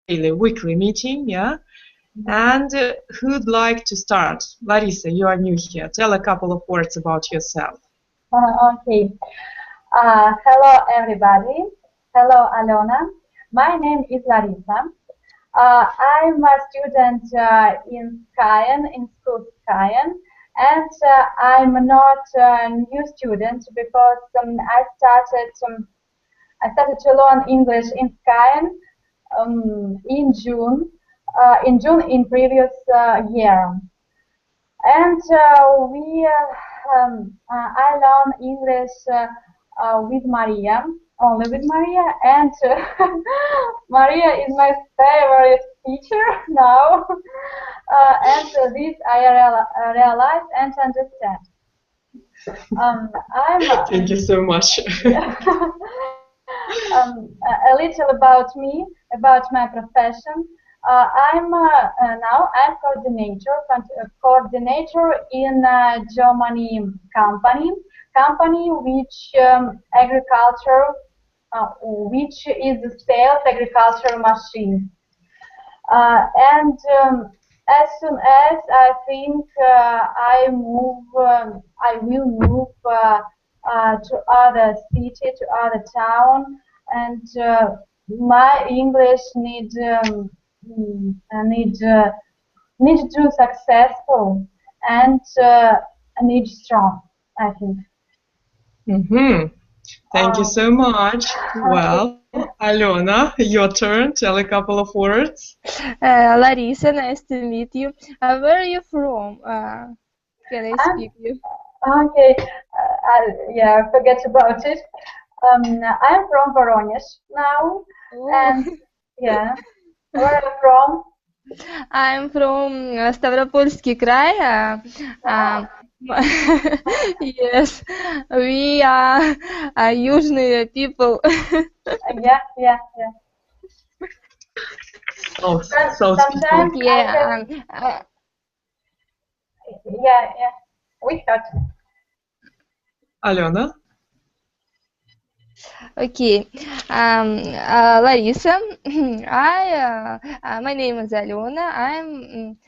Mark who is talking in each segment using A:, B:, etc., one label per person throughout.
A: daily, weekly meeting, yeah? And who'd like to start? Larissa, you are new here. Tell a couple of words about yourself.
B: Okay. Hello, everybody. Hello, Alona. My name is Larissa. I'm a student in Skyen, in school Skyen, and I'm not a new student because I started to learn English in Skyen in June. In previous year, and I learn English with Maria, only with Maria, and Maria is my favorite teacher now, and this I realize and understand.
A: Thank you so much.
B: A little about me, about my profession. I'm coordinator in Germany company which which is the sales agriculture machine. And as soon as I think I will move to other city, to other town, and my English need to successful and need strong, I think.
A: Thank you so much. Well, Alona, your turn. Tell a couple of words.
C: Larissa, nice to meet you. Where are you from? Can I speak you?
B: Okay, yeah, forget about it. I'm from Voronezh now, and yeah, where are you from?
C: I'm from Stavropolsky Krai. Yes, we are Южные people.
B: Yeah.
A: Sometimes,
C: yeah.
B: Yeah. We heard.
A: Alona?
C: Okay, Larissa, my name is Alona.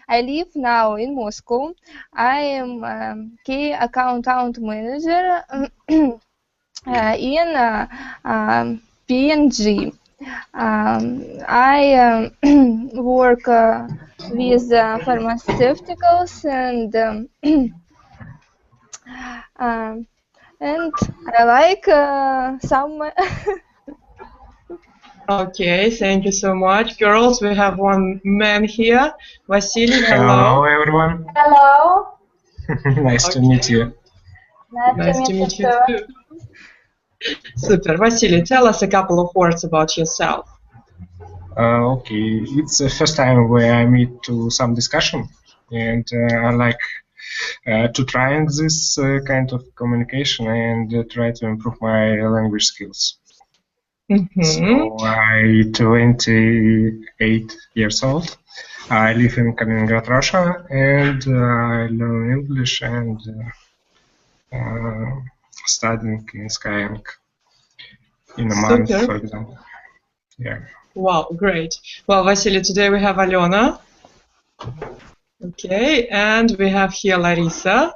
C: I live now in Moscow. I am key account manager in PNG. I work with pharmaceuticals and I like some.
A: Okay, thank you so much. Girls, we have one man here. Vasily, hello.
D: Hello, everyone.
B: Hello.
D: Nice to meet you.
B: Nice to meet you too.
A: Super. Vasily, tell us a couple of words about yourself.
D: Okay, it's the first time where I meet to some discussion, and I like to try this kind of communication and try to improve my language skills. So I'm 28 years old. I live in Kaliningrad, Russia, and I learn English and studying in Skyeng in a month, for example. Yeah.
A: Wow, great. Well, Vasily, today we have Alona. Okay, and we have here Larissa.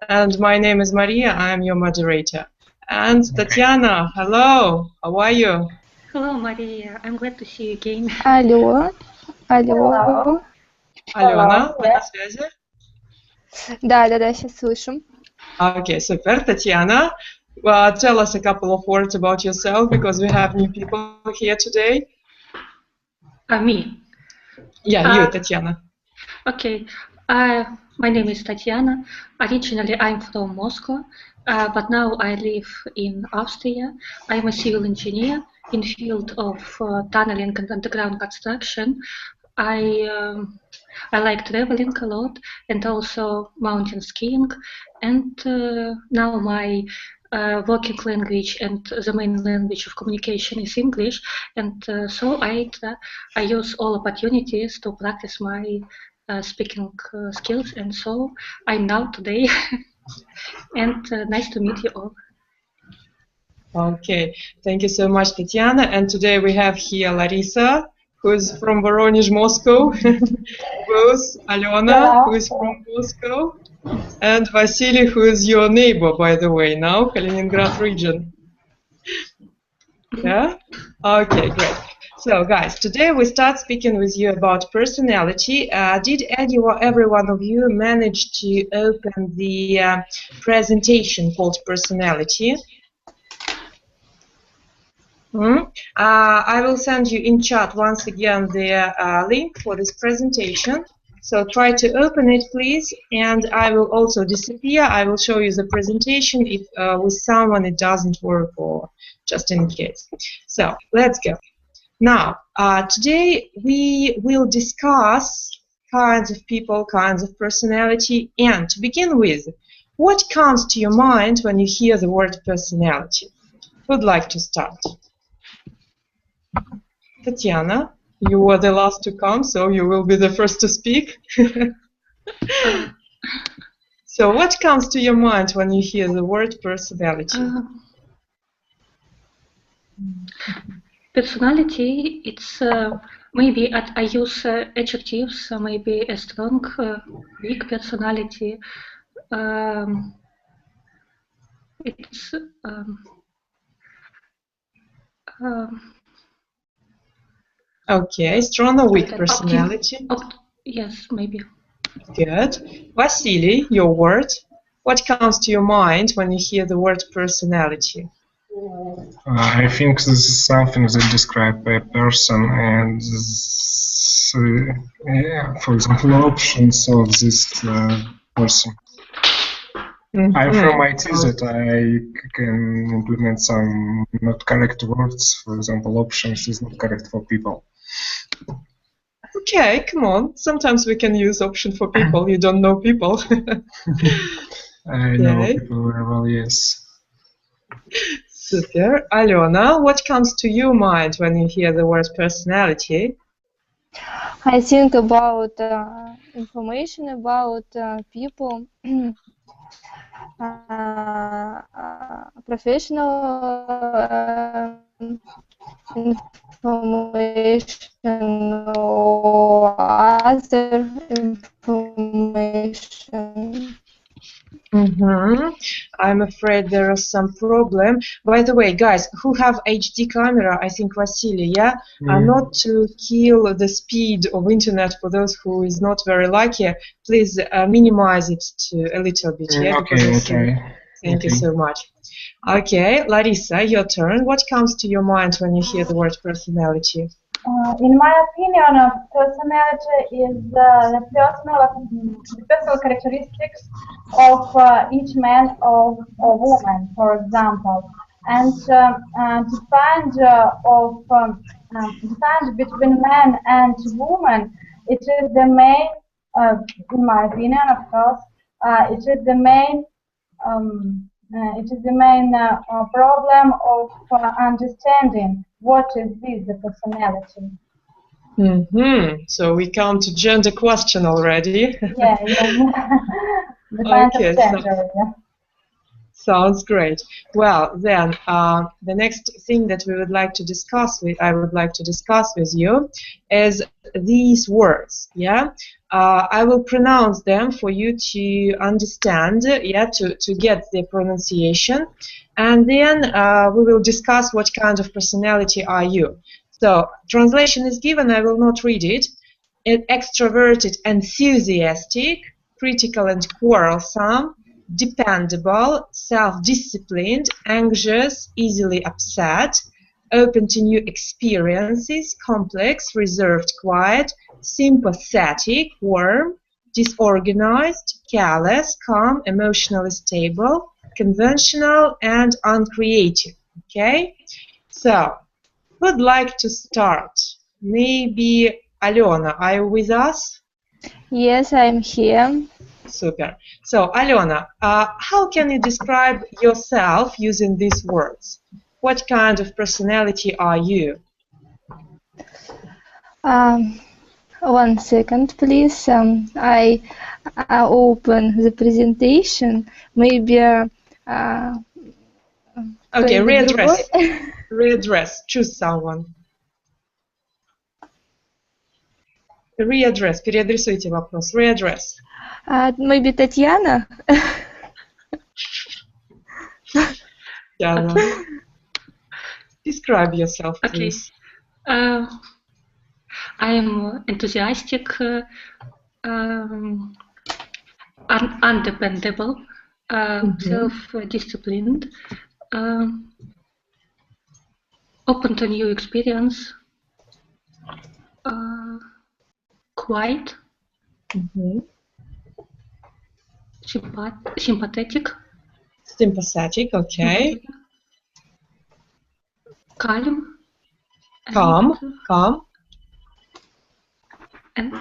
A: And my name is Maria. I am your moderator. And Tatiana, hello. How are you?
E: Hello, Maria. I'm glad to see you again.
C: Алло.
A: Алена, вы на связи?
C: Да, сейчас слышим.
A: Okay, super. Tatiana, tell us a couple of words about yourself because we have new people here today.
E: Me?
A: Yeah, you, Tatiana.
E: Okay. My name is Tatiana. Originally, I'm from Moscow, but now I live in Austria. I'm a civil engineer in field of tunneling and underground construction. I like traveling a lot and also mountain skiing. And now my working language and the main language of communication is English. And so I use all opportunities to practice my speaking skills. And so I'm now today. And nice to meet you all.
A: Okay, thank you so much, Tatiana. And today we have here Larissa. who is from Voronezh, Moscow, both Alena, who is from Moscow, and Vasily, who is your neighbor, by the way, now, Kaliningrad region. Yeah? Okay, great. So, guys, today we start speaking with you about personality. Did every one of you manage to open the presentation called personality? I will send you in chat once again the link for this presentation. So try to open it, please, and I will also disappear. I will show you the presentation if with someone it doesn't work, or just in case. So let's go. Now, today we will discuss kinds of people, kinds of personality, and to begin with, what comes to your mind when you hear the word personality? Who would like to start? Tatiana, you were the last to come, so you will be the first to speak. So what comes to your mind when you hear the word personality?
E: Personality, it's maybe I use adjectives, maybe a strong, weak personality. It's
A: okay, strong or weak personality?
E: Yes, maybe.
A: Good. Vasily, your word. What comes to your mind when you hear the word personality?
D: I think this is something that describes a person, and this, yeah, for example, options of this person. I'm from IT that I can implement some not correct words. For example, options is not correct for people.
A: Okay, come on. Sometimes we can use option for people. You don't know people.
D: I know people very well, yes.
A: Super. Alena, what comes to your mind when you hear the word personality?
C: I think about information about people, professional information or other information.
A: I'm afraid there is some problem. By the way, guys, who have HD camera, I think Vasily, yeah? Not to kill the speed of internet for those who is not very lucky, please minimize it to a little bit, yeah?
D: Okay.
A: Thank you so much. Okay, Larissa, your turn. What comes to your mind when you hear the word personality?
B: In my opinion, personality is the personal characteristics of each man or woman, for example, and defined between man and woman. It is the main, in my opinion, of course, it is the main. Problem of understanding what is this, the personality.
A: So we come to gender question already.
B: Yeah.
A: Okay, sounds great. Well, then the next thing that we would like to discuss I would like to discuss with you is these words. Yeah, I will pronounce them for you to understand. Yeah, to get the pronunciation, and then we will discuss what kind of personality are you. So translation is given. I will not read it. Extroverted, enthusiastic, critical and quarrelsome, dependable, self-disciplined, anxious, easily upset, open to new experiences, complex, reserved, quiet, sympathetic, warm, disorganized, careless, calm, emotionally stable, conventional, and uncreative. Okay? So, who'd like to start? Maybe Alena, are you with us?
C: Yes, I'm here.
A: Super. So, Alena, how can you describe yourself using these words? What kind of personality are you?
C: 1 second, please. I open the presentation. Maybe.
A: Okay, readdress. Readdress. Choose someone. Readdress. Переадресуйте вопрос. Readdress.
C: Maybe Tatiana?
A: Diana. Describe yourself, please.
E: I am enthusiastic, undependable, self-disciplined, open to new experience, quiet, sympathetic.
A: Sympathetic, okay.
E: Calm.
A: Calm.
E: And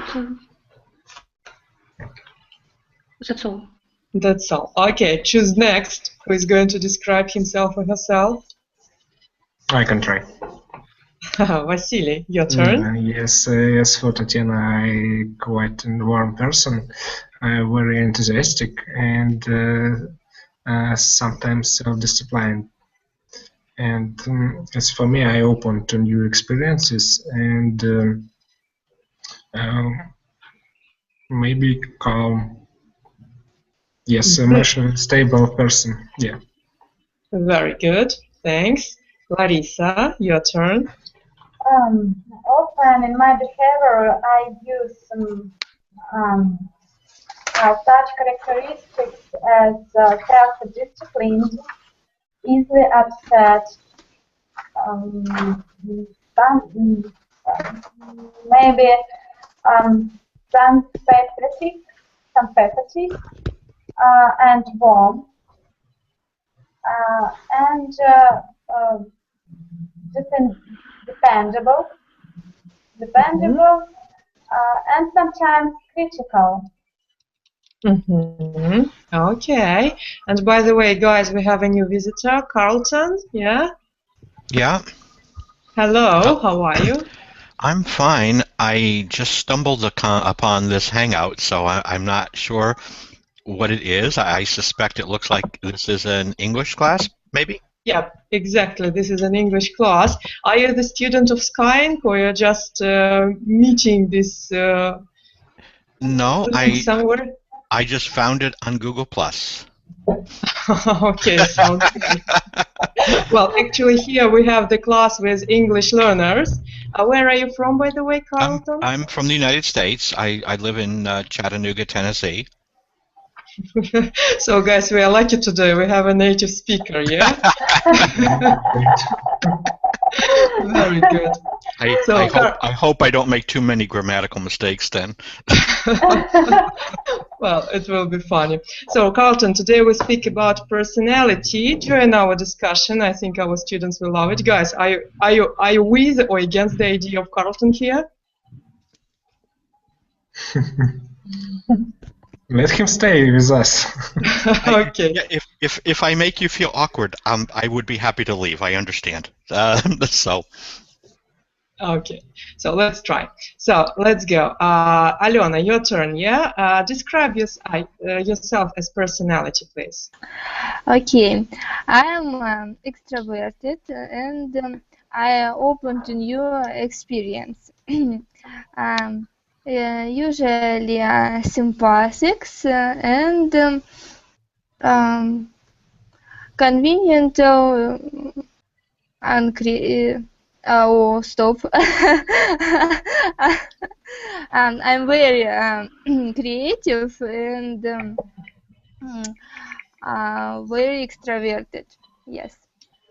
E: that's all.
A: That's all. Okay, choose next. Who is going to describe himself or herself?
D: I can try.
A: Vasily, your turn.
D: Yes, for Tatiana, I quite a warm person, very enthusiastic, and sometimes self-disciplined. And as for me, I open to new experiences and maybe calm. Yes, emotionally stable person. Yeah.
A: Very good. Thanks. Larissa, your turn.
B: Often in my behavior, I use such characteristics as self-disciplined, easily upset, maybe sympathetic, and warm, and dependable, and sometimes critical.
A: Okay. And by the way, guys, we have a new visitor, Carlton. Yeah?
F: Yeah.
A: Hello, how are you?
F: I'm fine. I just stumbled upon this Hangout, so I'm not sure what it is. I suspect it looks like this is an English class, maybe?
A: Yep, exactly. This is an English class. Are you the student of Skyeng, or you're just meeting this
F: No,
A: somewhere?
F: I just found it on Google+.
A: Okay, sounds good. Well, actually here we have the class with English learners. Where are you from, by the way, Carlton?
F: I'm from the United States. I live in Chattanooga, Tennessee.
A: So, guys, we are lucky today. We have a native speaker, yeah? Very good.
F: I hope I don't make too many grammatical mistakes then.
A: Well, it will be funny. So, Carlton, today we speak about personality during our discussion. I think our students will love it. Guys, are you with or against the idea of Carlton here?
D: Let him stay with us.
A: Okay.
F: If I make you feel awkward, I would be happy to leave. I understand. So.
A: Okay, so let's try. So let's go. Alena, your turn, yeah? Describe yourself as personality, please.
C: Okay, I am extroverted and I open to new experience. Usually sympathetic and convenient and oh, stop. I'm very creative and very extroverted. Yes.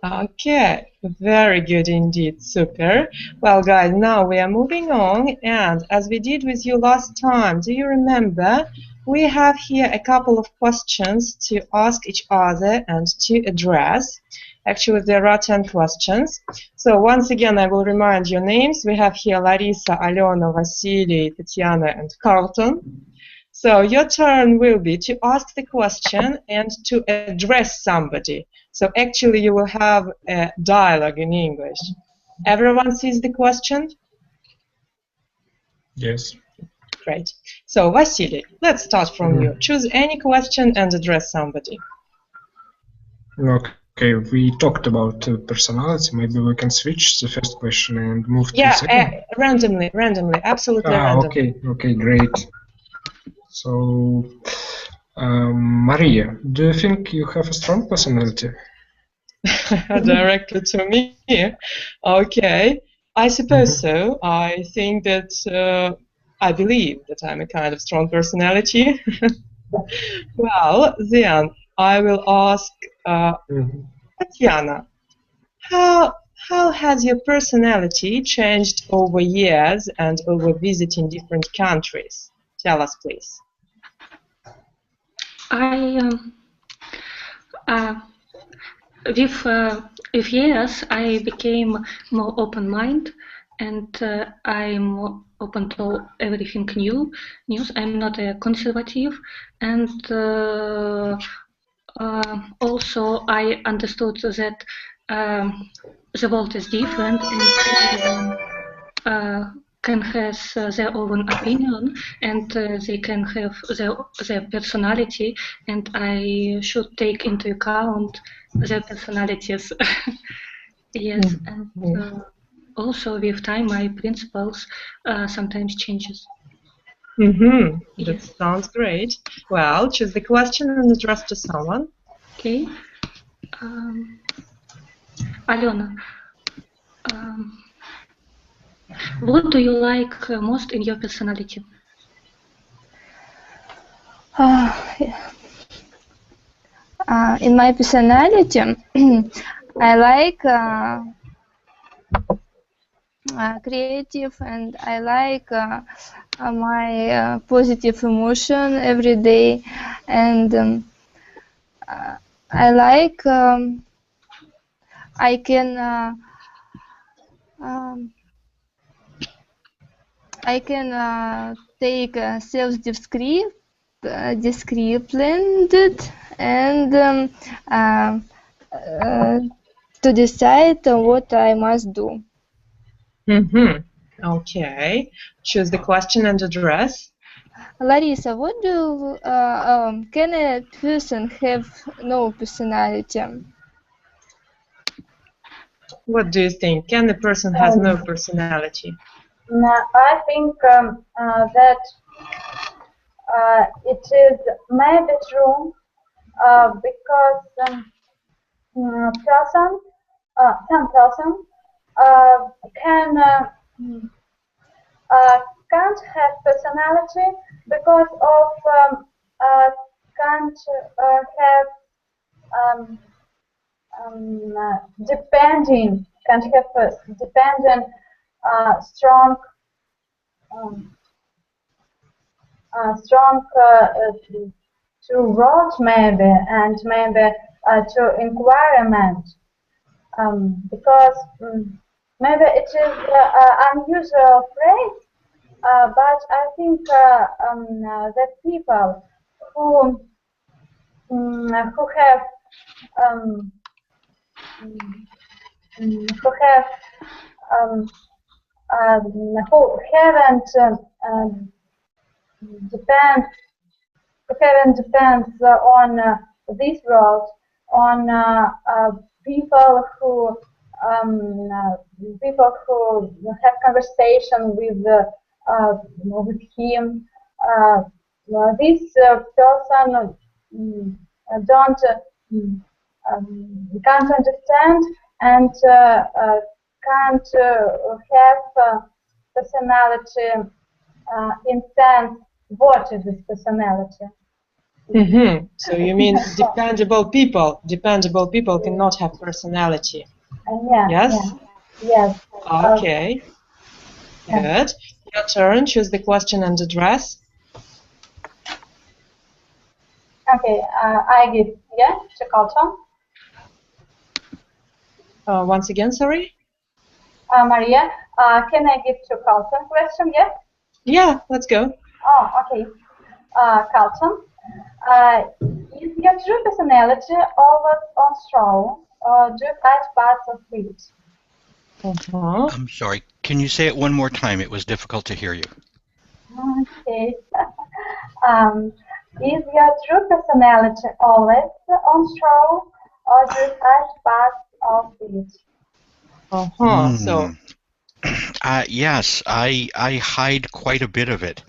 A: Okay, very good indeed, super. Well, guys, now we are moving on, and as we did with you last time, do you remember? We have here a couple of questions to ask each other and to address. Actually, there are 10 questions. So once again, I will remind your names. We have here Larissa, Alena, Vasily, Tatiana, and Carlton. So your turn will be to ask the question and to address somebody. So actually, you will have a dialogue in English. Everyone sees the question?
D: Yes.
A: Great. So Vasily, let's start from you. Choose any question and address somebody.
D: Okay, we talked about personality. Maybe we can switch the first question and move to the second.
A: Randomly, absolutely randomly.
D: Okay, great. So, Maria, do you think you have a strong personality?
A: Directly to me. Okay, I suppose so. I think that I believe that I'm a kind of strong personality. Well, then I will ask Tatiana, how has your personality changed over years and over visiting different countries? Tell us, please.
E: With years, I became more open-minded, and I'm more open to everything news. I'm not a conservative, and also I understood that the world is different, and can have their own opinion, and they can have their personality, and I should take into account their personalities. Yes, and also with time, my principles sometimes changes.
A: That sounds great. Well, choose the question and address to someone.
E: Okay. Alena, what do you like most in your personality?
C: In my personality, I like creative, and I like my positive emotion every day, and I like I can take self-disciplined and to decide what I must do.
A: Okay. Choose the question and address.
C: Larissa, what do can a person have no personality?
A: What do you think? Can a person has no personality?
B: I think that it is maybe true because some person can't have personality because of can't have can't have a dependent strong to roles maybe, and maybe to environment, because maybe it is unusual phrase, but I think that people who have who depend depends on this world, on people who have conversation with him. This person don't can't understand and can't have personality in sense. What is this personality?
A: So you mean dependable people? Dependable people cannot have personality.
B: Yeah.
A: Yes.
B: Yeah, yes.
A: Okay. Good. Your turn. Choose the question and address.
B: Okay. I give to Carlton.
A: Once again, sorry.
B: Maria, can I give to Carlton question? Yes.
A: Yeah. Let's go.
B: Oh, okay. Carlton, is your true personality always on show, or do you hide parts of it?
F: I'm sorry. Can you say it one more time? It was difficult to hear you.
B: Okay. Is your true personality always on show, other aspects of it?
A: So.
F: Yes, I hide quite a bit of it.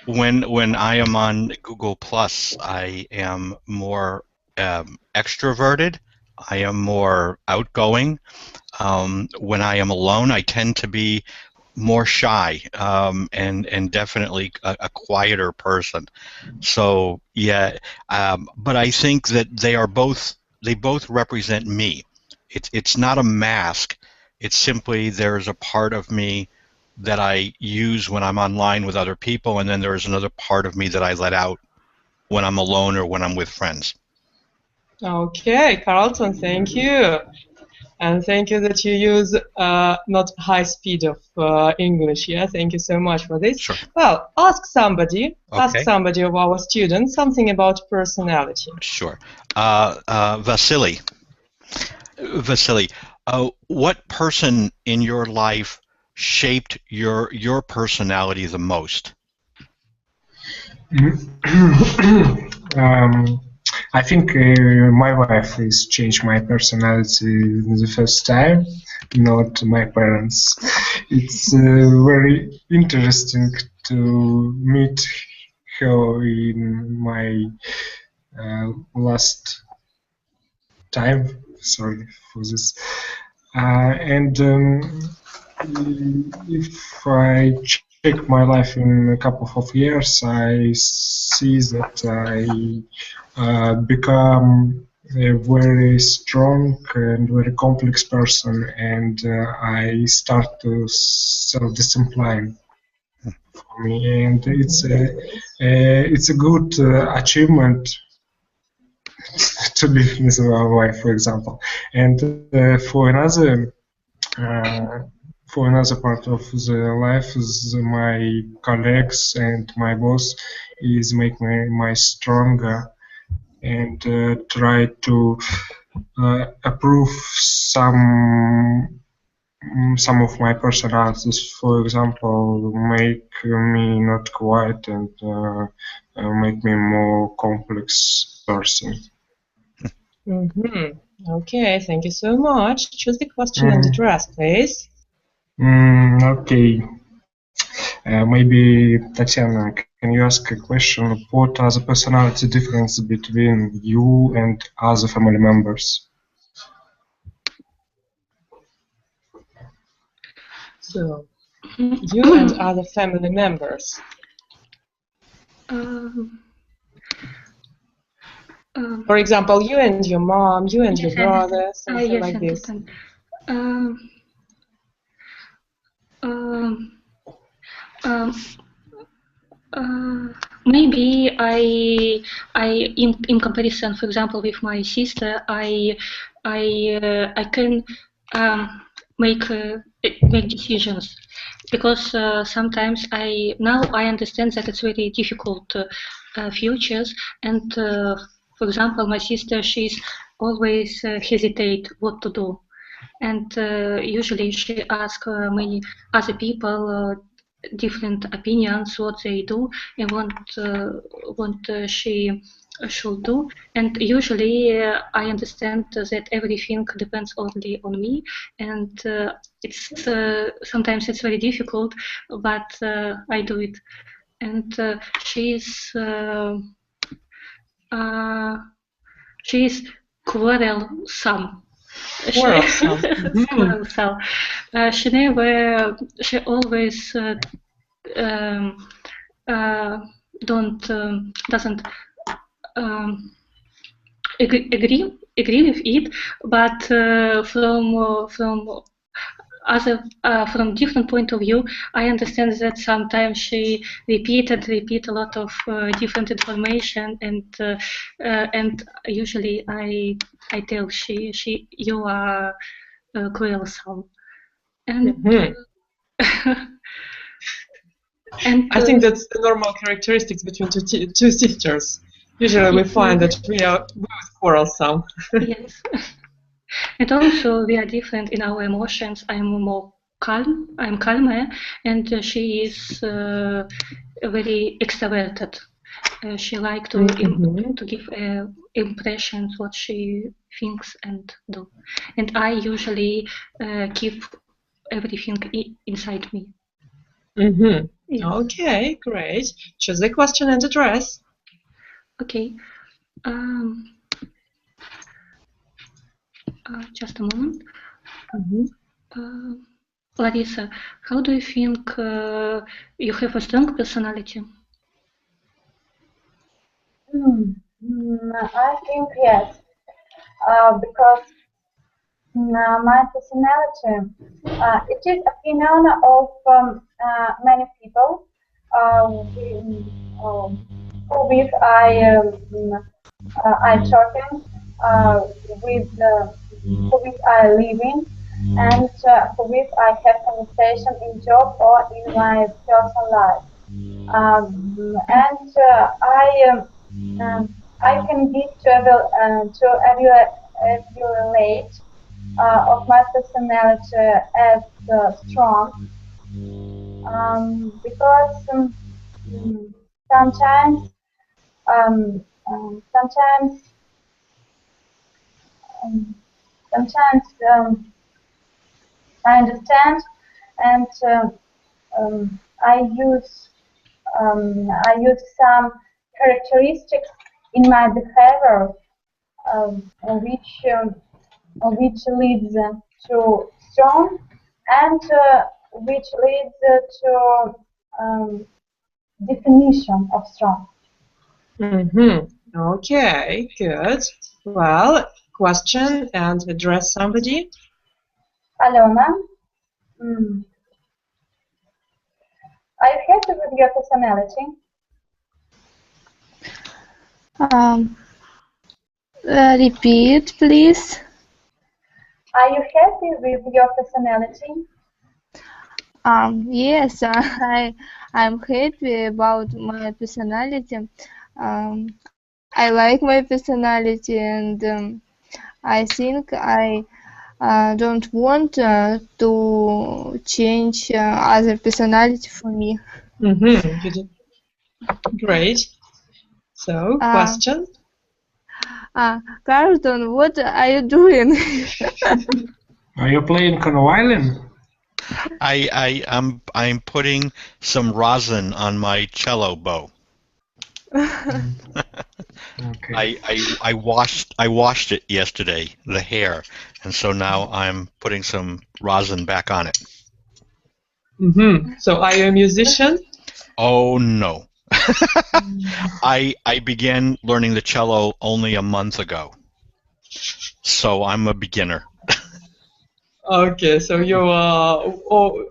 F: When I am on Google Plus, I am more extroverted. I am more outgoing. When I am alone, I tend to be more shy, and definitely a quieter person. So yeah, but I think that they both represent me. It's not a mask. It's simply there's a part of me that I use when I'm online with other people, and then there's another part of me that I let out when I'm alone or when I'm with friends.
A: Okay, Carlton, thank you. And thank you that you use not high speed of English. Yeah, thank you so much for this.
F: Sure.
A: Well, ask somebody
F: Okay.
A: of our students something about personality.
F: Sure. Vasily, what person in your life shaped your personality the most?
D: I think my wife has changed my personality the first time, not my parents. It's very interesting to meet her in my last time. Sorry for this. And if I check my life in a couple of years, I see that I become a very strong and very complex person, and I start to self-discipline for me, and it's a good achievement to live with my wife, for example. And for another part of the life, my colleagues and my boss is make me stronger and try to approve some of my personalities. For example, make me not quiet and make me more complex person.
A: Okay, thank you so much. Choose the question and address, please.
D: Okay. Maybe, Tatiana, can you ask a question? What are the personality difference between you and other family members?
A: So, you and other family members. For example, you and your mom, you and your brother, something
E: yes,
A: like this.
E: Maybe in comparison, for example, with my sister, I can make decisions, because sometimes I understand that it's very difficult futures, and for example, my sister, she's always hesitate what to do, and usually she asks many other people different opinions what they do and what she should do, and usually I understand that everything depends only on me, and it's sometimes it's very difficult, but I do it, and she's quarrelsome. Quarrelsome. She always doesn't agree with it, but from different point of view, I understand that sometimes she repeat a lot of different information, and usually I tell she you are quarrelsome, and
A: and I think that's the normal characteristics between two sisters. Usually we find that we are both quarrelsome.
E: Yes. And also we are different in our emotions. I'm more calm. I'm calmer, and she is very extroverted. She likes to to give impressions what she thinks and do, and I usually keep everything inside me.
A: Yes. Okay, great. Choose the question and address.
E: Okay. Just a moment. Larissa, how do you think you have a strong personality?
B: I think yes, because my personality, it is a phenomenon of many people who with I talking with who with I living and who with I have conversation in job or in my personal life. And I can give to evaluate of my personality as strong because sometimes um, um, sometimes sometimes I understand and I use some characteristics in my behavior which leads to strong and which leads to definition of strong.
A: Okay, good. Well, question and address somebody.
B: Alona, are you happy with your personality?
C: Repeat, please.
B: Are you happy with your personality?
C: Yes, I'm happy about my personality. I like my personality, and I think I don't want to change other personality for me.
A: Great. So, question?
C: Carlton, what are you doing?
D: Are you playing on violin?
F: I'm putting some rosin on my cello bow.
D: Okay.
F: I washed it yesterday, the hair, and so now I'm putting some rosin back on it.
A: So are you a musician?
F: Oh no. I began learning the cello only a month ago, so I'm a beginner.
A: Okay, so you are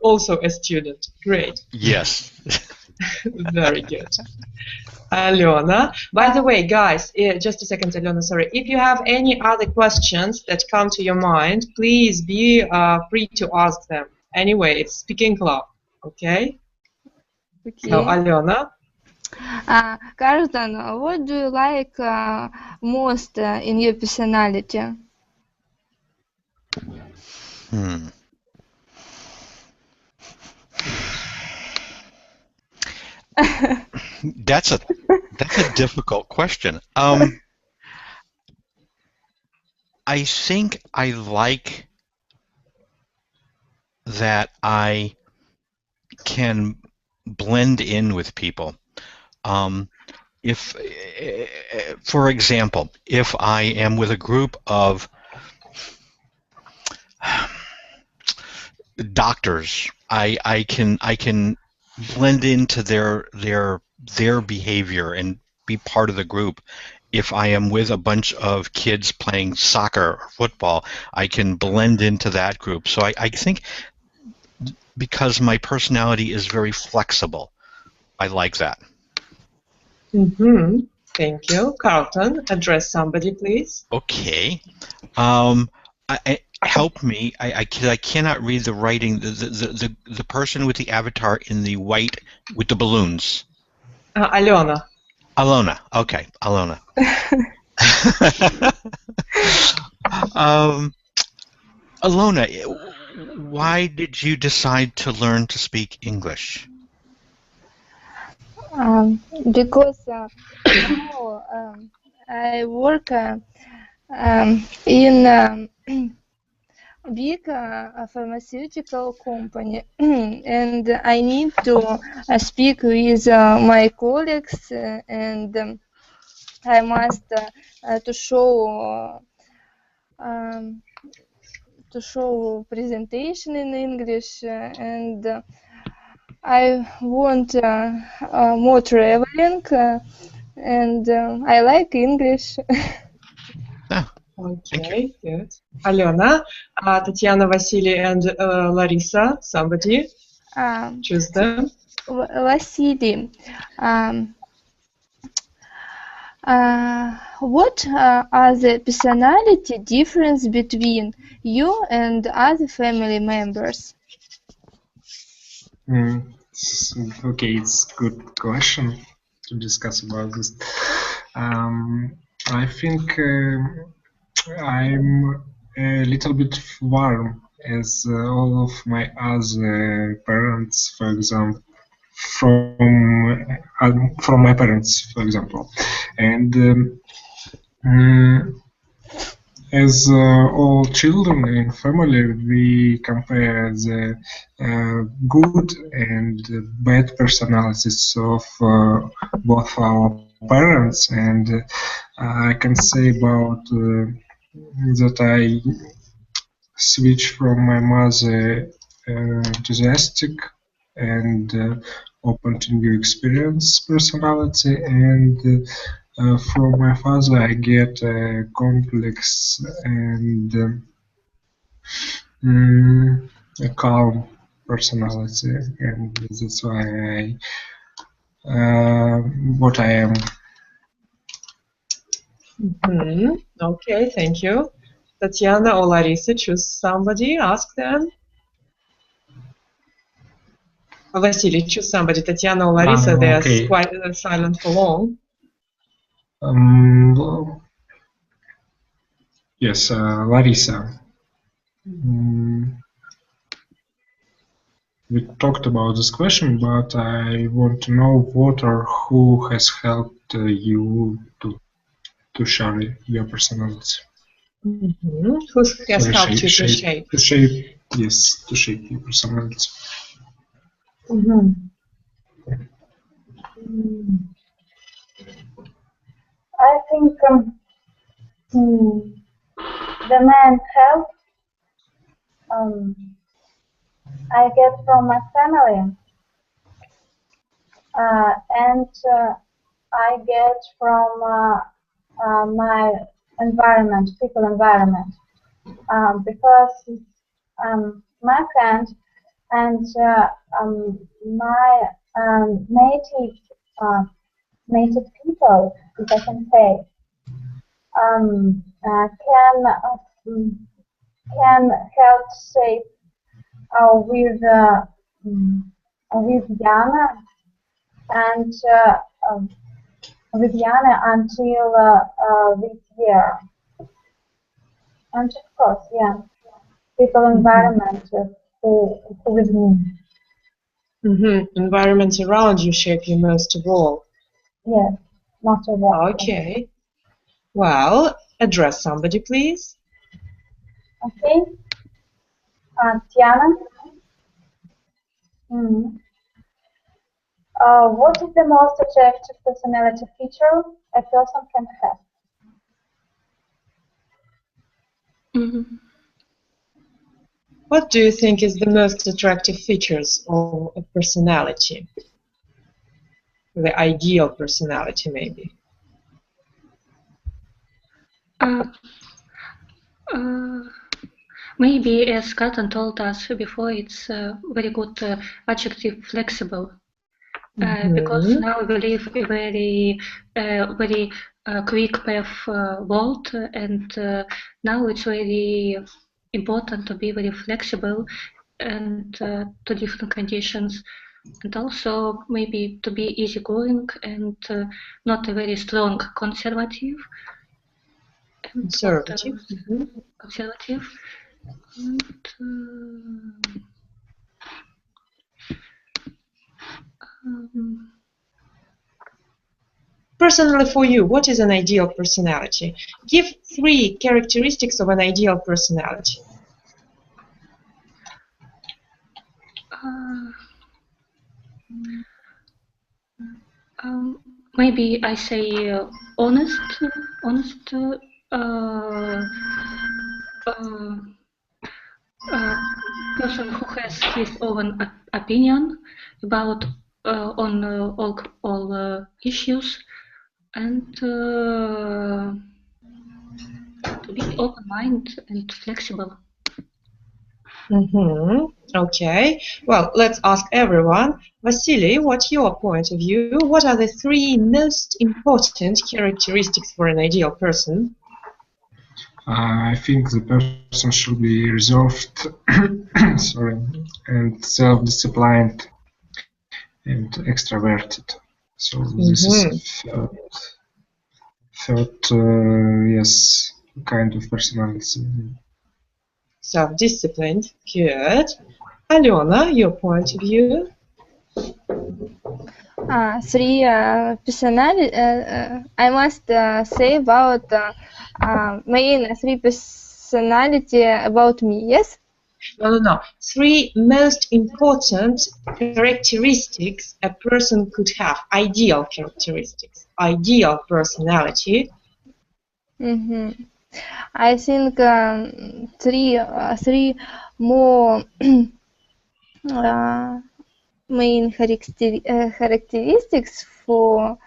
A: also a student. Great.
F: Yes.
A: Very good. Alona. By the way, guys, just a second, Alona, sorry. If you have any other questions that come to your mind, please be free to ask them. Anyway, it's speaking club, okay?
C: Okay.
A: So, Alona.
C: Carlton, what do you like most in your personality?
F: That's a difficult question. I think I like that I can blend in with people. If, for example, if I am with a group of doctors, I can blend into their behavior and be part of the group. If I am with a bunch of kids playing soccer or football, I can blend into that group. So I think because my personality is very flexible, I like that.
A: Thank you. Carlton, address somebody, please.
F: Okay. Help me. I cannot read the writing. The person with the avatar in the white with the balloons.
A: Alona.
F: Alona. Okay, Alona. Alona, why did you decide to learn to speak English?
C: Because now I work in big pharmaceutical company and I need to speak with my colleagues and I must um, to show presentation in English and I want more traveling and I like English.
A: Okay, good. Alena, Tatiana, Vasily, and Larissa, somebody, choose them.
C: Vasily, what are the personality difference between you and other family members?
D: Okay, it's good question to discuss about this. I think I'm a little bit warm as all of my other parents, for example, from my parents, for example, and as all children in family, we compare the good and bad personalities of both our parents, and I can say about that I switch from my mother enthusiastic and open to new experience personality, and from my father I get a complex and a calm personality, and that's why what I am.
A: Okay, thank you. Tatiana or Larissa, choose somebody, ask them. Vasily, choose somebody. Tatiana or Larissa, they are
D: Okay.
A: quite silent for long.
D: Yes, Larissa. We talked about this question, but I want to know what or who has helped you to share your personality.
A: Who has helped you to shape?
D: Yes, to shape your personality.
B: I think the main help I get from my family and I get from my environment, people environment, because my friend and my native people, if I can say, can help shape with Yana and with Yana until this year. And of course, yeah, people environment who with me.
A: Environment around you shape you most of all.
B: Yes, most of all.
A: Okay. Well, address somebody, please.
B: Okay. Tiana. What is the most attractive personality feature a person can have?
A: What do you think is the most attractive features of a personality? The ideal personality, maybe.
E: Maybe as Katan told us before, it's very good adjective flexible. Because now we live a very quick path world, and now it's very important to be very flexible and to different conditions, and also maybe to be easygoing and not a very strong conservative.
A: Conservative.
E: Conservative. And,
A: personally for you, what is an ideal personality? Give 3 characteristics of an ideal personality.
E: Maybe I say honest, person who has his own opinion about on all issues, and to be open-minded and flexible.
A: Okay. Well, let's ask everyone. Vasily, what's your point of view? What are the 3 most important characteristics for an ideal person?
D: I think the person should be reserved, sorry, and self-disciplined and extroverted. So this is third, yes, kind of personality.
A: Self-disciplined. Good. Alena, your point of view?
C: 3 personality. I must say about main 3 personality about me. Yes.
A: No. 3 most important characteristics a person could have. Ideal characteristics. Ideal personality.
C: I think 3 more main characteristics for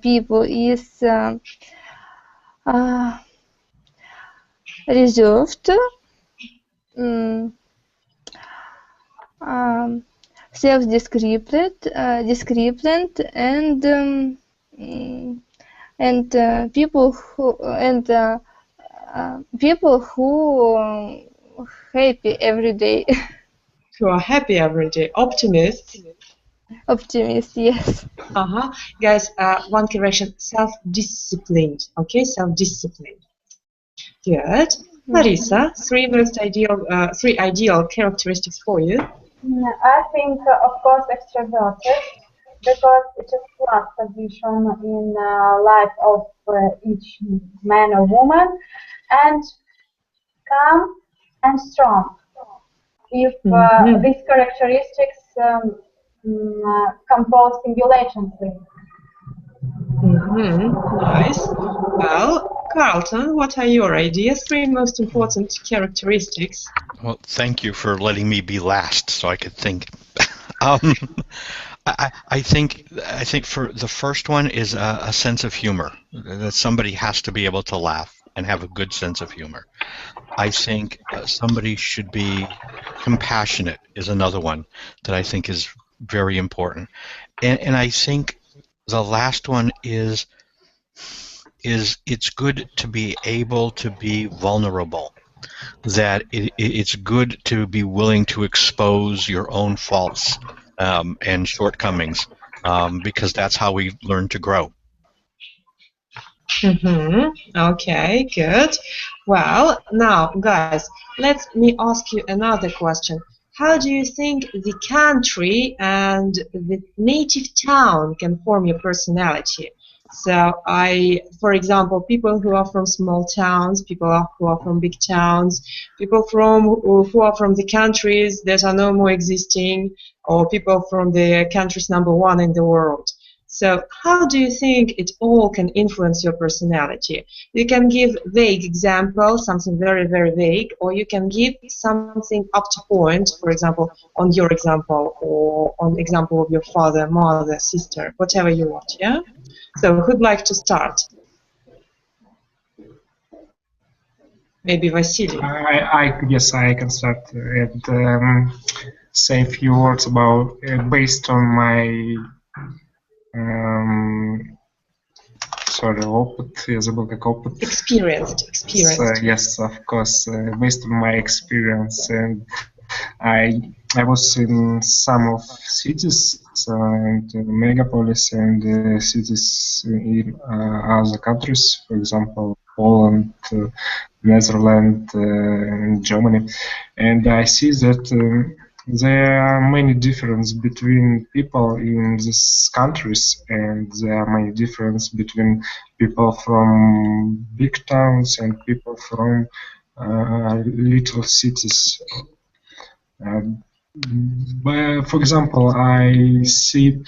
C: people is reserved, self-disciplined, and people who happy every day.
A: Who are happy every day. Optimists.
C: Optimist, yes.
A: Guys, one correction. Self-disciplined. Okay, self-disciplined. Good. Larissa, 3 ideal characteristics for you.
B: I think, of course, extroverted, because it's a plus position in life of each man or woman, and calm and strong. If these characteristics compose simultaneously.
A: Nice. Well, Carlton, what are your ideas? 3 most important characteristics.
F: Well, thank you for letting me be last so I could think. I think for the first one is a sense of humor. That somebody has to be able to laugh and have a good sense of humor. I think somebody should be compassionate is another one that I think is very important. And I think the last one is it's good to be able to be vulnerable. That it's good to be willing to expose your own faults and shortcomings, because that's how we learn to grow.
A: Okay, good. Well, now, guys, let me ask you another question. How do you think the country and the native town can form your personality? So for example, people who are from small towns, people who are from big towns, people who are from the countries that are no more existing, or people from the countries #1 in the world. So how do you think it all can influence your personality? You can give vague examples, something very, very vague, or you can give something up to point, for example, on your example, or on the example of your father, mother, sister, whatever you want, yeah? So who'd like to start? Maybe Vasily.
D: Yes, I can start and say a few words about based on my опыт, я забыл как опыт.
A: Experienced.
D: Yes, of course, based on my experience, and I was in some of cities and megapolis and cities in other countries, for example, Poland, Netherlands, and Germany, and I see that there are many differences between people in these countries, and there are many differences between people from big towns and people from little cities. But for example, I see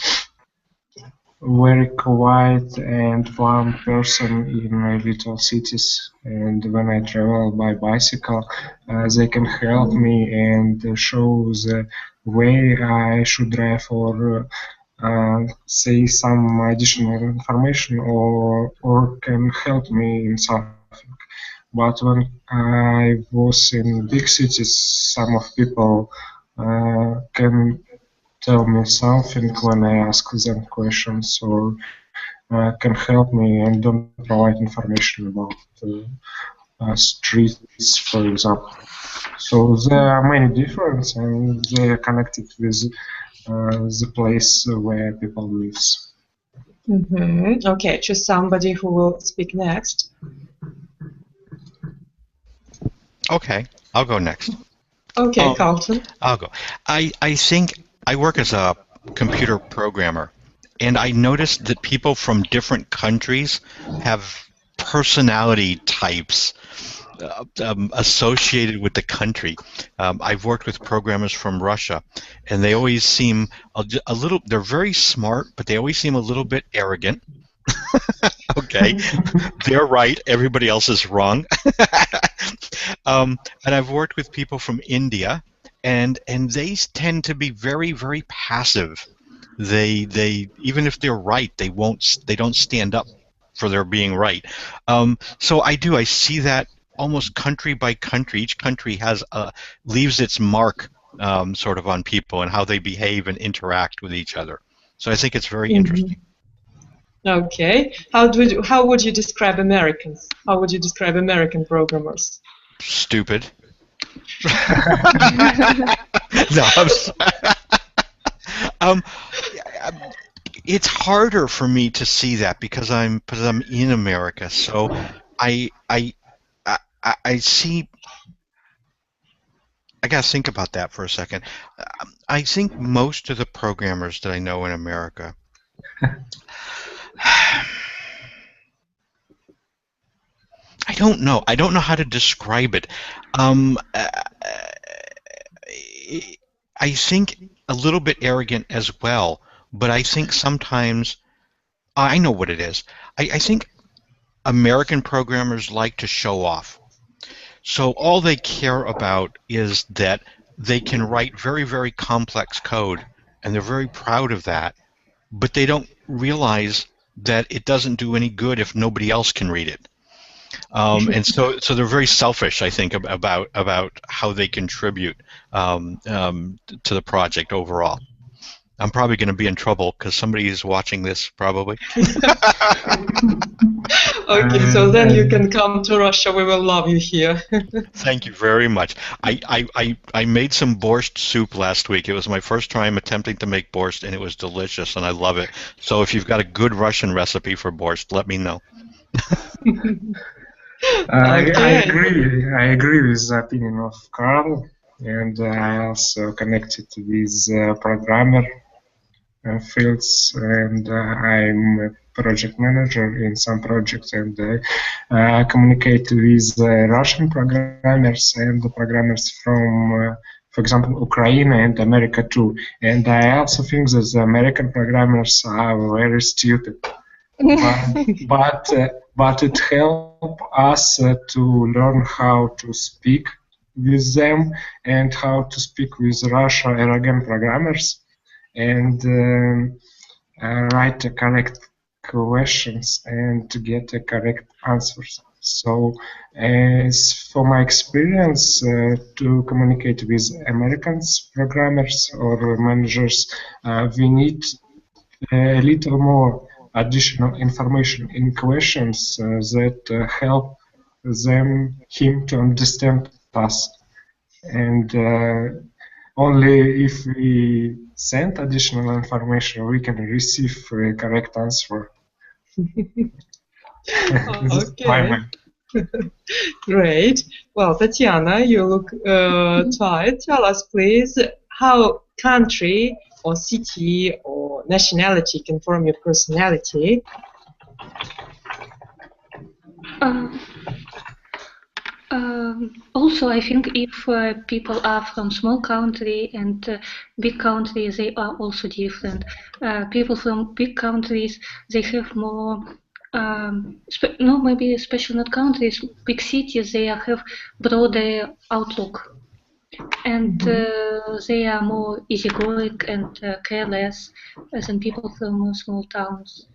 D: very quiet and warm person in little cities, and when I travel by bicycle, they can help me and show the way I should drive, or say some additional information, or can help me in something. But when I was in big cities, some of people can tell me something when I ask them questions, or can help me and don't provide information about streets, for example. So there are many differences, and they are connected with the place where people live.
A: Okay, choose somebody who will speak next.
F: Okay, I'll go next.
A: Okay, Carlton.
F: I'll go. I think I work as a computer programmer, and I noticed that people from different countries have personality types associated with the country. I've worked with programmers from Russia, and they always seem a little, they're very smart, but they always seem a little bit arrogant. Okay, they're right, everybody else is wrong. And I've worked with people from India, and they tend to be very, very passive. They even if they're right, they don't stand up for their being right. So I see that almost country by country. Each country has leaves its mark sort of on people and how they behave and interact with each other. So I think it's very interesting.
A: Okay. How would you describe Americans? How would you describe American programmers?
F: Stupid. No, it's harder for me to see that because I'm in America. So I see. I gotta think about that for a second. I think most of the programmers that I know in America. I don't know. I don't know how to describe it. I think a little bit arrogant as well, but I think sometimes I know what it is. I think American programmers like to show off. So all they care about is that they can write very, very complex code, and they're very proud of that, but they don't realize that it doesn't do any good if nobody else can read it. And so they're very selfish, I think, about how they contribute to the project overall. I'm probably going to be in trouble because somebody is watching this, probably.
A: Okay, so then you can come to Russia. We will love you here.
F: Thank you very much. I made some borscht soup last week. It was my first time attempting to make borscht, and it was delicious, and I love it. So if you've got a good Russian recipe for borscht, let me know.
D: I agree with the opinion of Carl, and I also connected with programmer fields, and I'm a project manager in some projects, and communicate with Russian programmers and the programmers from, for example, Ukraine and America too. And I also think that the American programmers are very stupid. But it helps us to learn how to speak with them and how to speak with Russian arrogant programmers and write the correct questions and to get the correct answers. So, as for my experience, to communicate with Americans programmers or managers, we need a little more additional information in questions that help him to understand us. And only if we send additional information, we can receive a correct answer.
A: Okay. Great. Well, Tatiana, you look tired. Tell us, please, how country or city or nationality can form your personality?
E: Also, I think if people are from small country and big country, they are also different. People from big countries, they have more, no, maybe especially not countries, big cities, they have broader outlook. And they are more easygoing and careless than people from small towns.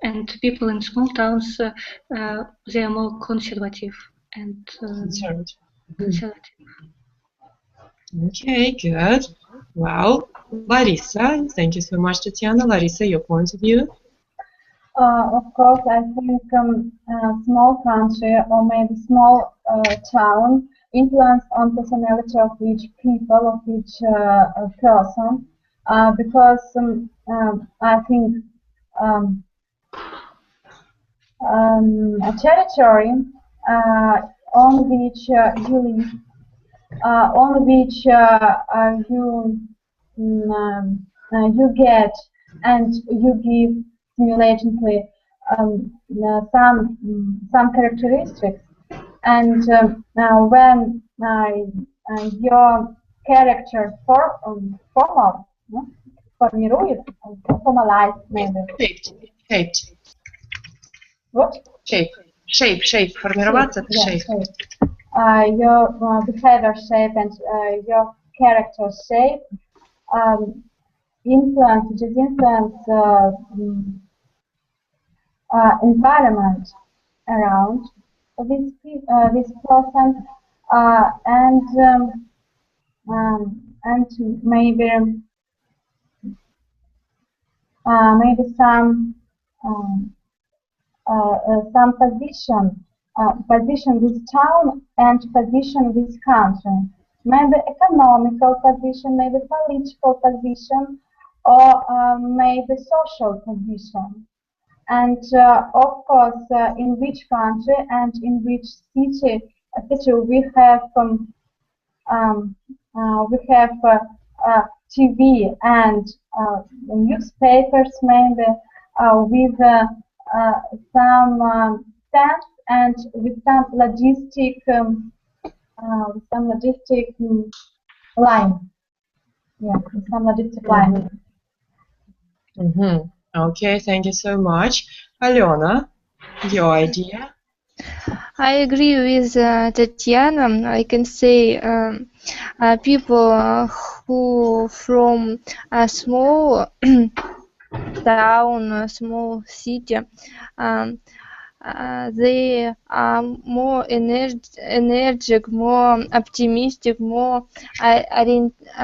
E: And people in small towns, they are more conservative and conservative.
A: Okay, good. Wow. Larissa, thank you so much, Tatiana. Larissa, your point of view?
B: Of course, I think small country or maybe small town influence on personality of each people, of each person, because I think a territory on which you live, on which you get and you give simultaneously some characteristics, and when your character formalized, maybe.
A: Shaped.
B: What?
A: Shape. Формироваться —
B: Yeah,
A: shape.
B: Your behavior shape and your character shape influence environment around this person, and maybe some position this town and position this country, maybe economical position, maybe political position, or maybe social position. And of course, in which country and in which city we have TV and newspapers, maybe with some stamps and with some logistic line. Yeah, with some logistic line.
A: Okay, thank you so much. Alena, your idea?
C: I agree with Tatiana. I can say people who from a small town, a small city, they are more energetic, more optimistic, more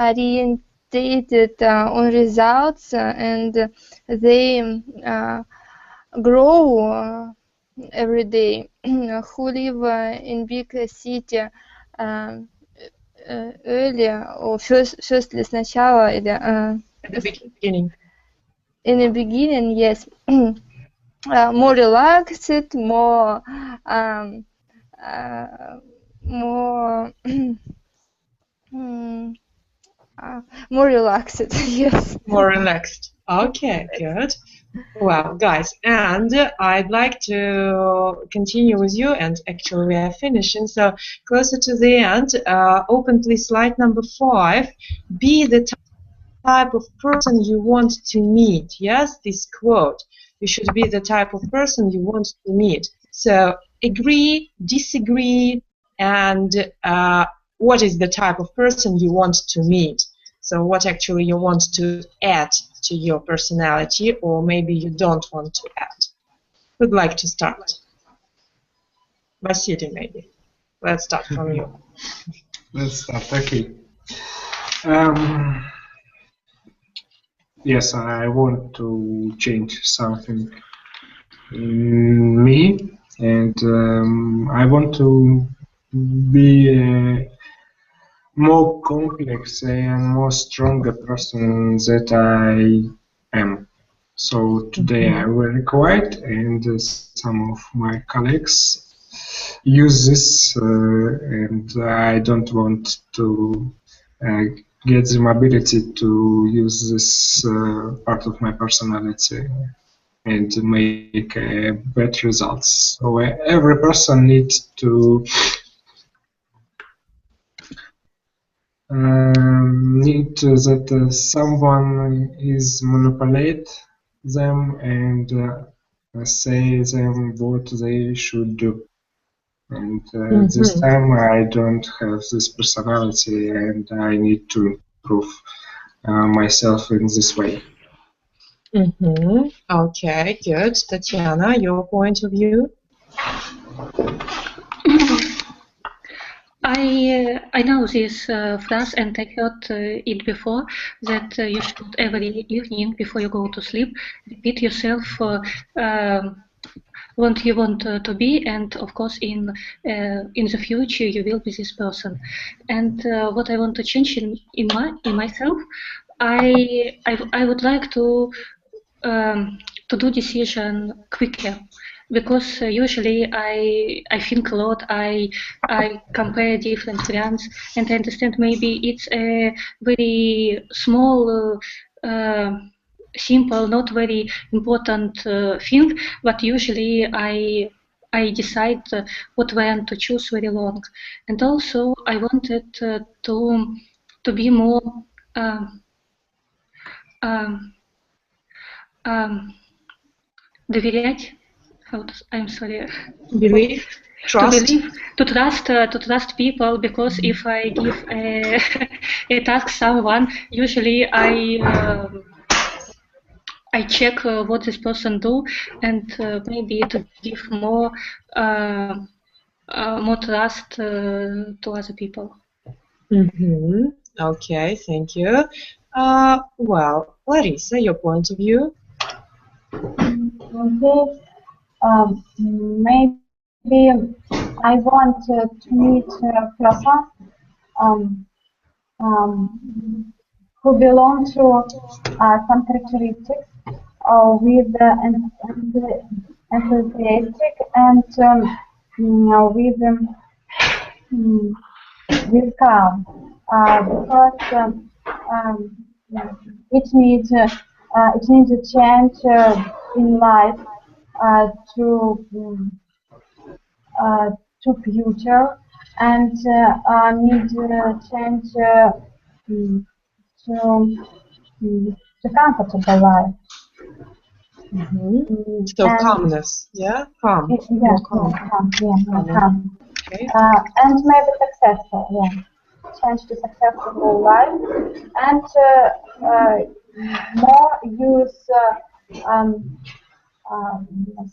C: orientated on results, and they grow every day. Who live in big city earlier or firstly сначала или
A: At the beginning.
C: in the beginning, yes. More relaxed, more more relaxed, yes.
A: More relaxed. Okay, good. Well, guys, and I'd like to continue with you, and actually we are finishing, so closer to the end, open please slide number 5. Be the type of person you want to meet. Yes, this quote. You should be the type of person you want to meet. So agree, disagree, and what is the type of person you want to meet. So what actually you want to add to your personality, or maybe you don't want to add. Who'd like to start? Vasily, maybe. Let's start from you.
D: Let's start. Okay. Yes, I want to change something in me, and I want to be more complex and more stronger person that I am. So today I'm very quiet, and some of my colleagues use this, and I don't want to get the mobility to use this part of my personality and to make better results. So every person needs to that someone is manipulate them and say them what they should do. And this time I don't have this personality, and I need to improve myself in this way.
A: Okay, good. Tatiana, your point of view?
E: I know this phrase, and I heard it before, that you should every evening before you go to sleep repeat yourself what you want to be, and of course in the future you will be this person. And what I want to change in myself, I would like to do decision quicker, because usually I think a lot. I compare different brands, and I understand maybe it's a very small, simple, not very important thing, but usually I decide what brand to choose very long. And also I wanted to be more um, um, доверять. I'm sorry.
A: Believe, trust.
E: To trust people, because if I give a task someone, usually I check what this person do, and maybe to give more more trust to other people.
A: Okay, thank you. Well, Larissa, your point of view?
B: Okay. Maybe I want to meet a person who belong to some characteristics with enthusiastic and with calm, because it needs a change in life to future, and need change to comfortable life.
A: So calmness, yeah? Calm.
B: Yeah,
A: calm.
B: calm.
A: Okay.
B: And maybe successful, yeah. Change to successful life, and more use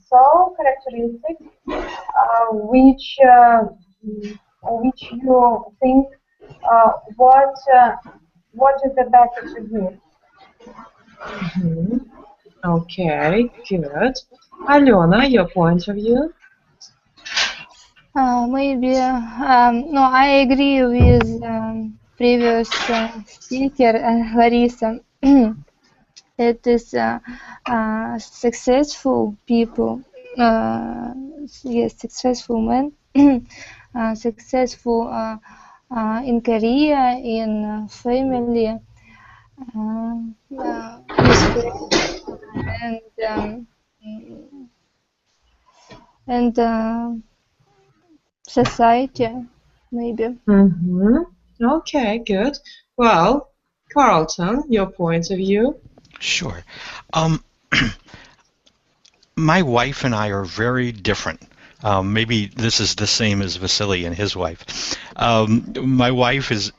B: so characteristics which you think what is the better to give.
A: Okay, good. Alena, your point of view?
C: Maybe no, I agree with previous speaker, Larissa. It is successful people, yes, successful men, successful in career, in family, with friends, and society, maybe.
A: Okay, good. Well, Carlton, your point of view?
F: Sure. My wife and I are very different. Maybe this is the same as Vasily and his wife. My wife is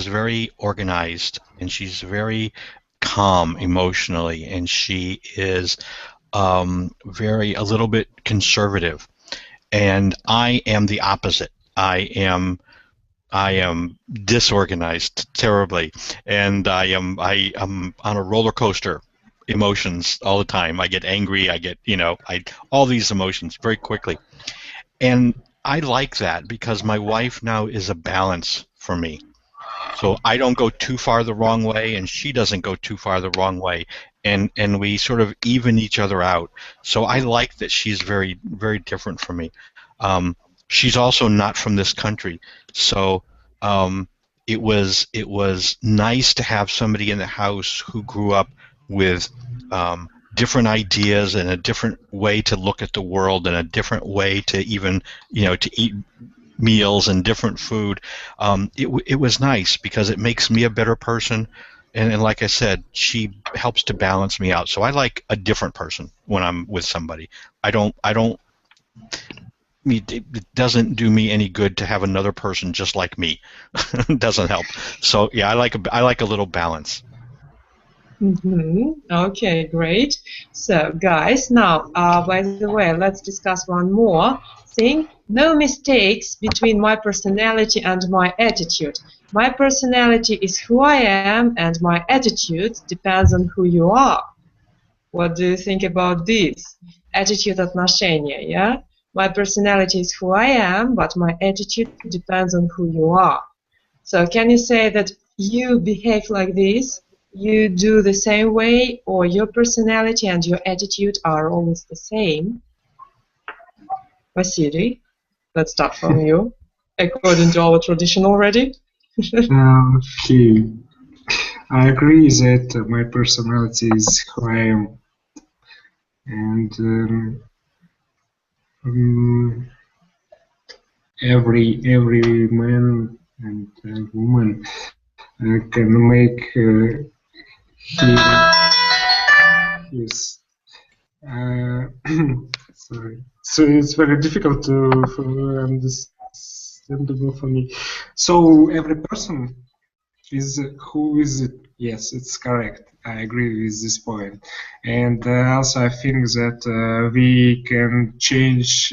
F: very organized, and she's very calm emotionally, and she is a little bit conservative. And I am the opposite. I am disorganized terribly, and I am on a roller coaster emotions all the time. I get angry, I get all these emotions very quickly, and I like that because my wife now is a balance for me. So I don't go too far the wrong way, and she doesn't go too far the wrong way, and we sort of even each other out. So I like that she's very, very different from me. She's also not from this country, so it was nice to have somebody in the house who grew up with different ideas and a different way to look at the world and a different way to even, to eat meals and different food. It was nice because it makes me a better person. And like I said, she helps to balance me out. So I like a different person when I'm with somebody. It doesn't do me any good to have another person just like me. It doesn't help. So yeah, I like a little balance.
A: Okay, great. So, guys, now, by the way, let's discuss one more thing. No mistakes between my personality and my attitude. My personality is who I am, and my attitude depends on who you are. What do you think about this? Attitude отношения, yeah? My personality is who I am, but my attitude depends on who you are. So can you say that you behave like this, you do the same way, or your personality and your attitude are always the same? Vasily, let's start from you, according to our tradition already.
D: Okay, I agree that my personality is who I am, and every man and woman can make his sorry. So it's very difficult to understandable for me. So every person is who is it? Yes, it's correct. I agree with this point. And also I think that we can change.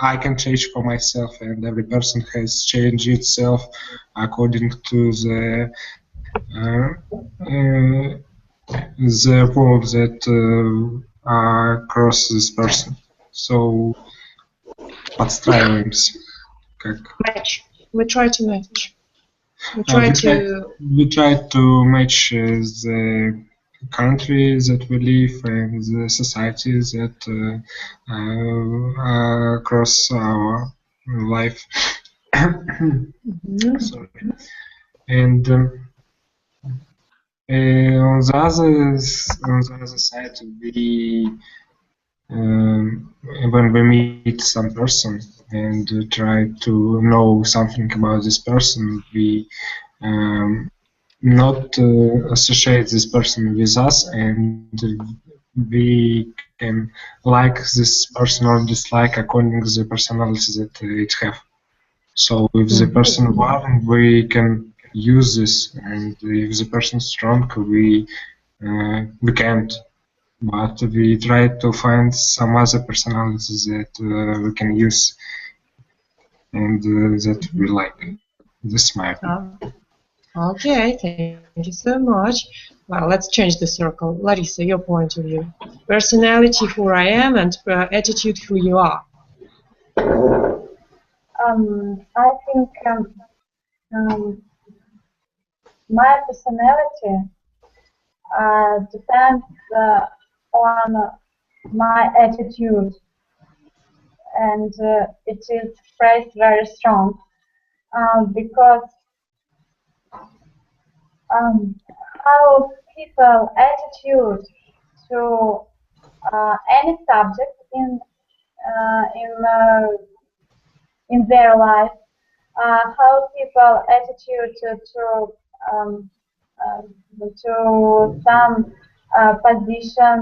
D: I can change for myself, and every person has changed itself according to the world that are across this person. So подстраиваемся.
A: Match. We try to match. We try
D: to match the country that we live and the societies that are across our life. Sorry. And on the other side, when we meet some person and try to know something about this person, we not associate this person with us, and we can like this person or dislike according to the personality that it have. So if the person warm, we can use this, and if the person strong, we can't. But we try to find some other personalities that we can use and that we like. This is my opinion.
A: Okay, thank you so much. Well, let's change the circle. Larissa, your point of view. Personality, who I am, and attitude, who you are.
B: I think my personality depends on my attitude, and it is expressed very strong because how people attitude to any subject in their life, how people attitude to some position,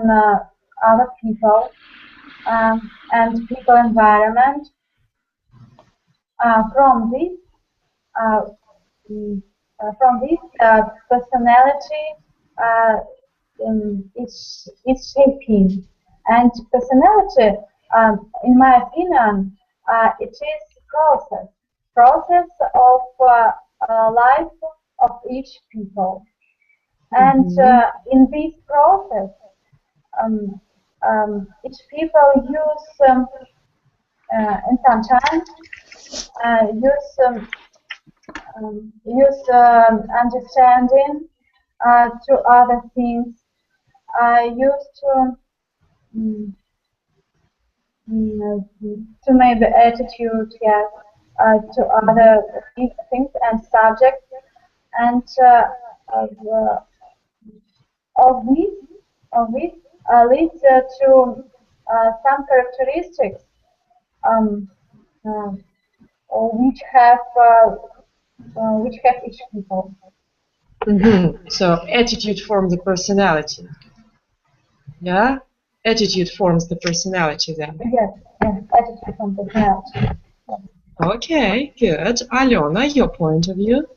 B: other people, and people environment. From this personality is shaping, and personality, in my opinion, it is process of life of each people, and in this process, each people use and sometimes use understanding to other things. Used to maybe attitude, yes, to other things and subjects, and of this leads to some characteristics which have each people.
A: So attitude forms the personality. Yeah, attitude forms the personality then.
B: Yes, attitude forms the personality.
A: Okay, good. Alena, your point of view?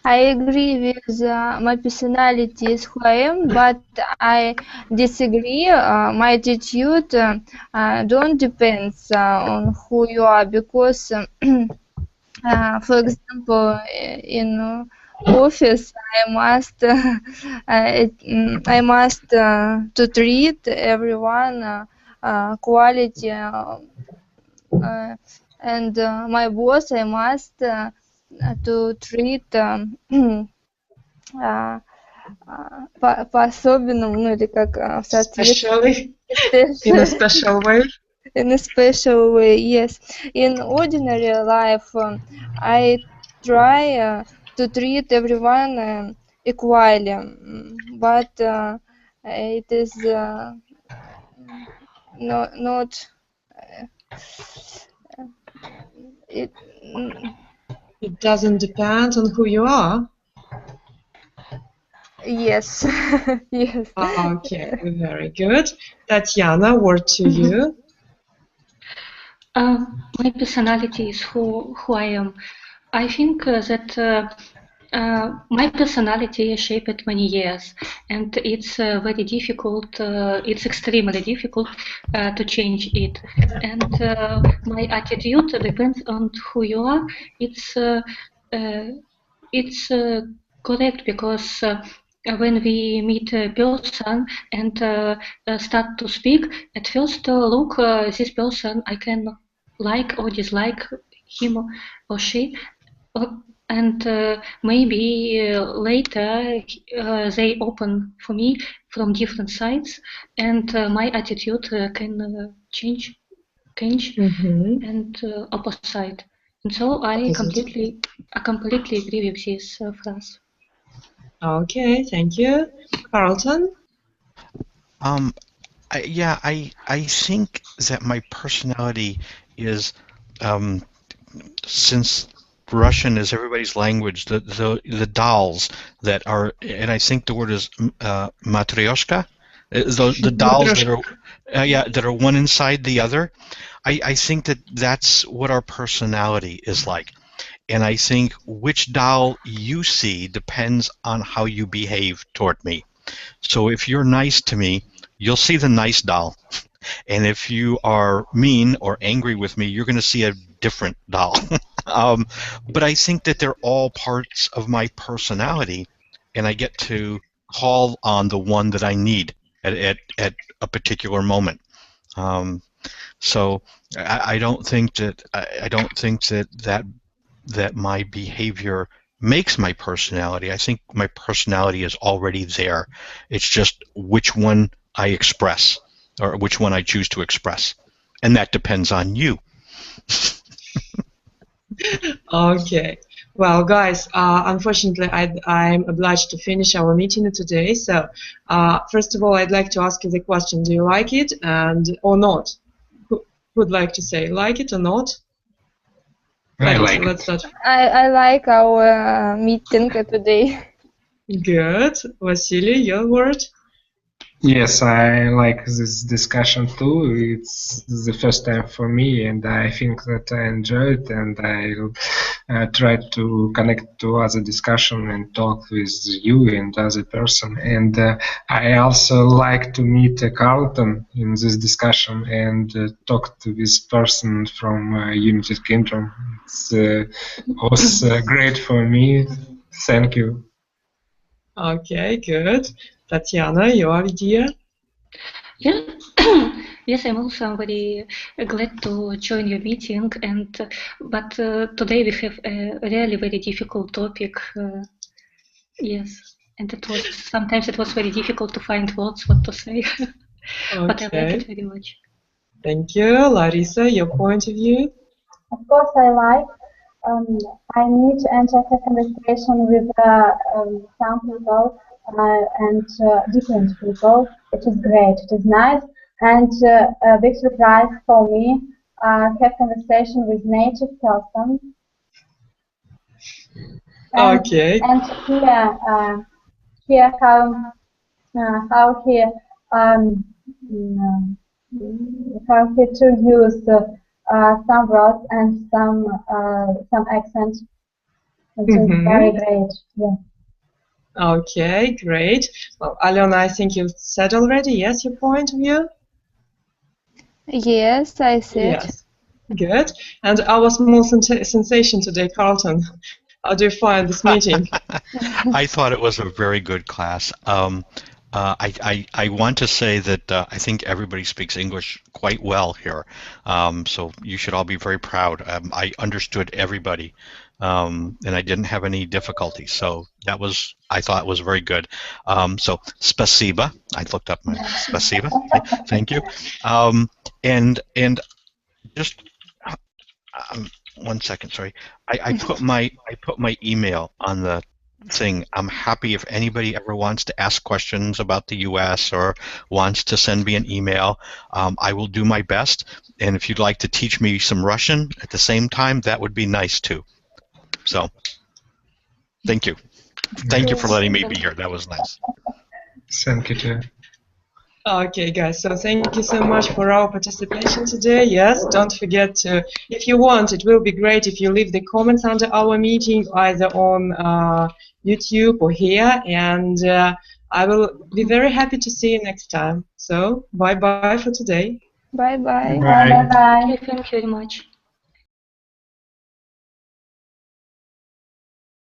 C: I agree with my personality is who I am, but I disagree. My attitude don't depends on who you are, because, for example, in office, I must to treat everyone quality, and my boss I must to treat по-особенному, ну или как в соответствии.
A: In a special way?
C: In a special way, yes. In ordinary life, I try to treat everyone equally, but it is not it.
A: It doesn't depend on who you are.
C: Yes, yes.
A: Okay, very good. Tatiana, word to you.
E: My personality is who I am. I think that my personality shaped many years, and it's very difficult. It's extremely difficult to change it. And my attitude depends on who you are. It's correct, because when we meet a person and start to speak, at first look, this person I can like or dislike him or she, and maybe later they open for me from different sides, and my attitude can change, and opposite. And so I completely agree with this phrase.
A: Okay, thank you. Carlton?
F: I think that my personality is, since Russian is everybody's language, the dolls that are, and I think the word is matryoshka, the dolls that are that are one inside the other. I think that that's what our personality is like. And I think which doll you see depends on how you behave toward me. So if you're nice to me, you'll see the nice doll. And if you are mean or angry with me, you're going to see a different doll. But I think that they're all parts of my personality, and I get to call on the one that I need at a particular moment. So I don't think that my behavior makes my personality. I think my personality is already there. It's just which one I express, or which one I choose to express, and that depends on you.
A: Okay. Well, guys, unfortunately, I'm obliged to finish our meeting today. So, first of all, I'd like to ask you the question: do you like it, or not? Who would like to say like it or not?
D: I like
A: Let's start.
C: I like our meeting today.
A: Good. Vasily, your word?
D: Yes, I like this discussion too. It's the first time for me, and I think that I enjoy it, and I try to connect to other discussion and talk with you and other person. And I also like to meet Carlton in this discussion and talk to this person from United Kingdom. It was great for me. Thank you.
A: Okay, good. Tatiana, your idea?
E: Yeah. Yes, I'm also very glad to join your meeting, but today we have a really very difficult topic. Yes, and sometimes it was very difficult to find words what to say. But I like it very much.
A: Thank you. Larissa, your point of view?
B: Of course, I like. I need to enter a conversation with some people and different people. It is great. It is nice, and a big surprise for me. Have conversation with native person. And,
A: Okay.
B: And here how he mm, how he to use some words and some accent. It is very great. Yeah.
A: Okay, great. Well, Alena, I think you said already, yes, your point of view?
C: Yes, I said.
A: Yes. Good. And our small sensation today, Carlton. How do you find this meeting?
F: I thought it was a very good class. I want to say that I think everybody speaks English quite well here, so you should all be very proud. I understood everybody, and I didn't have any difficulty. So that was, I thought, was very good. So spasiba. I looked up my spasiba. Thank you. And just 1 second, sorry. I put my email on the thing. I'm happy if anybody ever wants to ask questions about the U.S. or wants to send me an email. I will do my best. And if you'd like to teach me some Russian at the same time, that would be nice too. So, thank you. Thank you for letting me be here. That was nice.
D: Thank you too.
A: Okay, guys, so thank you so much for our participation today. Yes, don't forget to, if you want, it will be great if you leave the comments under our meeting, either on YouTube or here, and I will be very happy to see you next time. So, bye-bye for today.
C: Bye-bye.
B: Bye bye.
E: Okay, thank you very much.